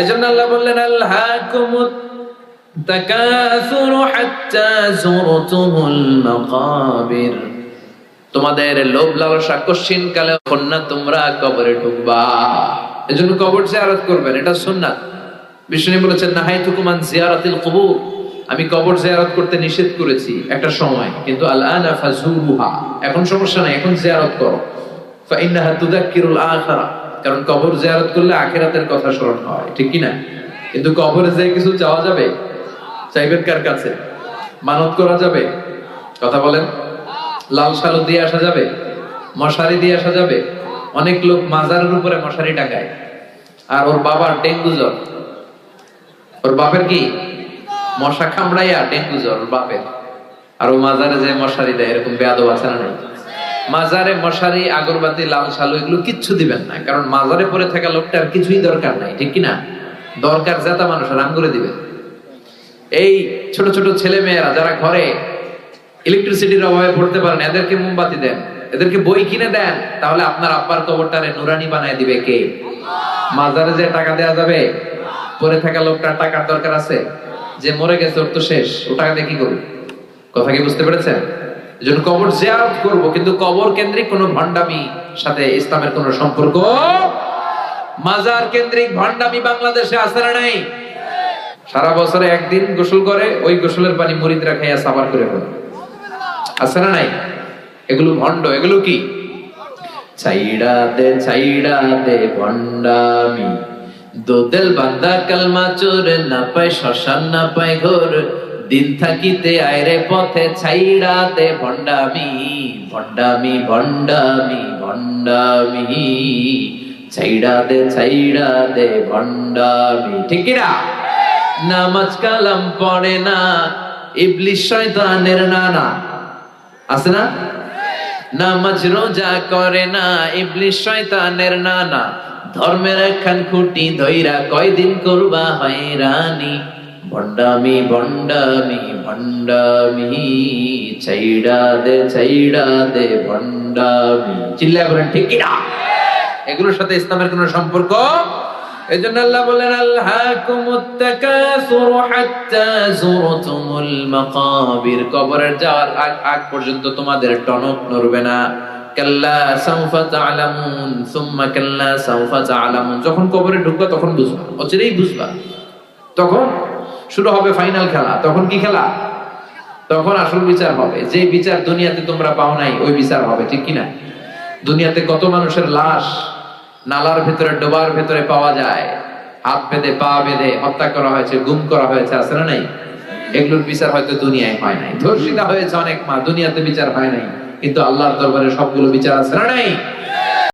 এজন্য আল্লাহ বললেন আল্লাহকুমুত তাকাসুরু হাত্তা যুরতুমুল মাকাবির, তোমাদের লোভ লালসা কশিন কালে না তোমরা কবরে ঢুকবা। এজন্য কবর জিয়ারত করবেন, এটা সুন্নাত। বিষ্ণু বলেছেন নাহাইতুকুম আন জিয়ারাতিল কুবুর, আমি কবর জিয়ারত করতে নিষেধ করেছি একটা সময়, কিন্তু আলআনা ফাজুরুহা, এখন সমস্যা নাই, এখন জিয়ারত করো। ফাইন্নাহা তুযাক্কিরুল আখিরা, কারণ কবর জিয়ারত করলে আখিরাতের কথা স্মরণ হয়, ঠিক কি না? কিন্তু কবরে যে কিছু চাওয়া যাবে? চাইবেন কার কাছে? মানত করা যাবে? কথা বলেন। লাল সালু দিয়ে আসা যাবে? মশারি দিয়ে আসা যাবে? অনেক লোক মাজারের উপরে মশারি টাকায়, আর ওর বাবার ডেঙ্গু জ্বর, ওর বাপের কি মশা কামড়াইয়া ডেঙ্গু জ্বর ওর বাপের, আর ও মাজারে যে মশারি দেয়, এরকম বেয়াদব আছে না নাই? মাজারে মশারি, আগরবাতি, লাল সালু এগুলো কিচ্ছু দিবেন না, কারণ মাজারে পড়ে থাকা লোকটার কিছুই দরকার নাই, ঠিক কিনা? দরকার জেতা মানুষের আঙ্গুরে দিবেন। এই ছোট ছোট ছেলে মেয়েরা যারা ঘরে ইলেকট্রিসিটির অভাবে পড়তে পারেন, এদেরকে মোমবাতি দেন, এদেরকে বই কিনে দেন, তাহলে আপনার আব্বার কবরটারে নুরানি বানায় দিবে কে? মাজারে যে টাকা দেয়া যাবে? পড়ে থাকা লোকটার টাকার দরকার আছে, যে মরে গেছে ওর তো শেষ, ও টাকা দিয়ে কি করবে? কথা কি বুঝতে পেরেছেন? এজন্য কবর জিয়ারত করব, কিন্তু কবর কেন্দ্রিক কোনো ভণ্ডামি সাথে ইসলামের কোনো সম্পর্ক। মাজার কেন্দ্রিক ভণ্ডামি বাংলাদেশে আছে না নাই? সারা বছরে একদিন গোসল করে, ওই গোসলের পানি মুরিদরা খাইয়া সাবার করে ফেলে, আছে না নাই? এগুলো ভণ্ড, এগুলো কি? ছাইড়া দে ভণ্ডামি, দোদেল বান্দা কালমা চোর, না পায় শ্মশান না পায় ঘোর, দিন থাকিতে আয়রে পথে ছাইড়া দে ভণ্ডামি, ভণ্ডামি ভণ্ডামি ভণ্ডামি, ছাইড়া দে ভণ্ডামি, ঠিক কিনা? নামাজ কালাম পড়ে না, ইবলিশ শয়তানের নানা, আছে না? নামাজ রোজা করে না, ইবলিশ শয়তানের নানা, ধর্মের একখান খুঁটি ধইরা কয়দিন করবা হয়রানি, ভণ্ডামি ভণ্ডামি ভণ্ডামি, ছাইড়া দে ভণ্ডামি। চিল্লায় বলেন ঠিক কিনা? এগুলোর সাথে ইসলামের কোন সম্পর্ক? এজন্য আল্লাহ বলেন আল্লাহকুমুত তাকাসুরু হাত্তা যুরতুমুল মাকাবির, কবরের যাওয়ার আগ পর্যন্ত তোমাদের টনক নড়বে না। কাল্লা সাউফা তা'লামুন সুম্মা কাল্লা সাউফা তা'লামুন, যখন কবরে ঢুকবা তখন বুঝবা, অচিরেই বুঝবা, তখন শুরু হবে ফাইনাল খেলা। তখন কি খেলা? তখন আসল বিচার হবে, যে বিচার দুনিয়াতে তোমরা পাও নাই ওই বিচার হবে, ঠিক কিনা? দুনিয়াতে কত মানুষের লাশ নালার ভেতরে, ডোবার ভেতরে পাওয়া যায়, হাত বেঁধে পা বেঁধে হত্যা করা হয়েছে, গুম করা হয়েছে, আছে না নাই? এগুলোর বিচার হয়তো দুনিয়ায় হয় নাই। ধর্ষিতা হয়েছে অনেক মা, দুনিয়াতে বিচার হয় নাই, কিন্তু আল্লাহর দরবারে সবগুলো বিচার আছে না নাই?